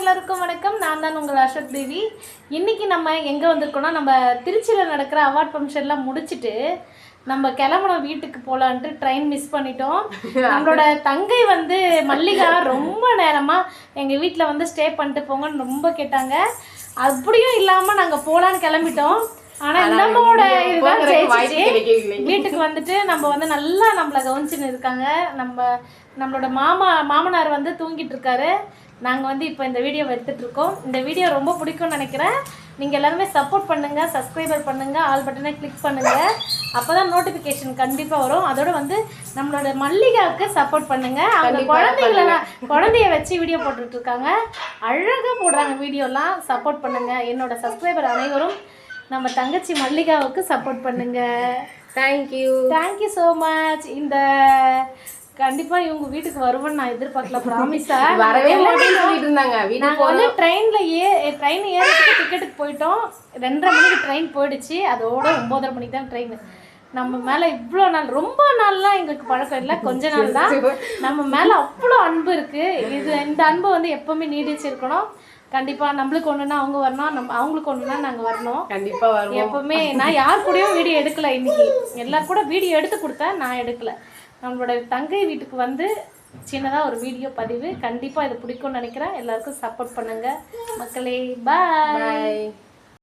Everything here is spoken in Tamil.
எல்லாருக்கும் வணக்கம். நான் தான் உங்கள் அசோக் தேவி. இன்றைக்கி நம்ம எங்கே வந்திருக்கோம்னா, நம்ம திருச்சியில் நடக்கிற அவார்ட் ஃபங்க்ஷன்லாம் முடிச்சுட்டு நம்ம கிளம்பணும் வீட்டுக்கு போகலான்ட்டு ட்ரெயின் மிஸ் பண்ணிட்டோம். நம்மளோட தங்கை வந்து மல்லிகா ரொம்ப நேரமாக எங்கள் வீட்டில் வந்து ஸ்டே பண்ணிட்டு போங்கன்னு ரொம்ப கேட்டாங்க. அப்படியும் இல்லாமல் நாங்கள் போகலான்னு கிளம்பிட்டோம். ஆனால் நம்மளோட இதுதான் ஜெயிச்சிச்சு. வீட்டுக்கு வந்துட்டு நம்ம வந்து நல்லா நம்மளை கவனிச்சுன்னு இருக்காங்க. நம்மளோட மாமனார் வந்து தூங்கிட்டு இருக்காரு. நாங்கள் வந்து இப்போ இந்த வீடியோ எடுத்துகிட்ருக்கோம். இந்த வீடியோ ரொம்ப பிடிக்கும்னு நினைக்கிறேன். நீங்கள் எல்லாருமே சப்போர்ட் பண்ணுங்கள், சப்ஸ்கிரைபர் பண்ணுங்கள், ஆல் பட்டனை கிளிக் பண்ணுங்கள். அப்போ தான் நோட்டிஃபிகேஷன் கண்டிப்பாக வரும். அதோட வந்து நம்மளோட மல்லிகாவுக்கு சப்போர்ட் பண்ணுங்கள். அவங்க குழந்தைய வச்சு வீடியோ போட்டுட்ருக்காங்க. அழகாக போடுறாங்க வீடியோலாம். சப்போர்ட் பண்ணுங்கள். என்னோட சப்ஸ்கிரைபர் அனைவரும் நம்ம தங்கச்சி மல்லிகாவுக்கு சப்போர்ட் பண்ணுங்கள். Thank you so much. இந்த கண்டிப்பா இவங்க வீட்டுக்கு வருவேன்னு நான் எதிர்பார்க்கல. ப்ராமிஸா வரவே மாட்டேன்னு நாங்க வந்து ட்ரெயின் ஏறதுக்கு டிக்கெட்டுக்கு போயிட்டோம். 2:30 மணிக்கு ட்ரெயின் போயிடுச்சு. அதோட 9:30 மணிக்கு தான் ட்ரெயின். நம்ம மேல இவ்வளோ நாள், ரொம்ப நாள்லாம் எங்களுக்கு பழக்கம் இல்லை, கொஞ்ச நாள் தான். நம்ம மேல அவ்வளோ அன்பு இருக்கு. இந்த அன்பு வந்து எப்பவுமே நீடிச்சிருக்கணும். கண்டிப்பா நம்மளுக்கு ஒண்ணுன்னா அவங்க வரணும், அவங்களுக்கு ஒண்ணுன்னா நாங்க வரணும். கண்டிப்பா வருவோம். எப்பவுமே நான் யார் கூடயும் வீடியோ எடுக்கல. இன்னைக்கு எல்லாரும் கூட வீடியோ எடுத்து கொடுத்தேன், நான் எடுக்கல. நம்மளோட தங்கை வீட்டுக்கு வந்து சின்னதாக ஒரு வீடியோ பதிவு. கண்டிப்பாக இது பிடிக்கும்னு நினைக்கிறேன். எல்லாருக்கும் சப்போர்ட் பண்ணுங்கள் மக்களே. பாய்.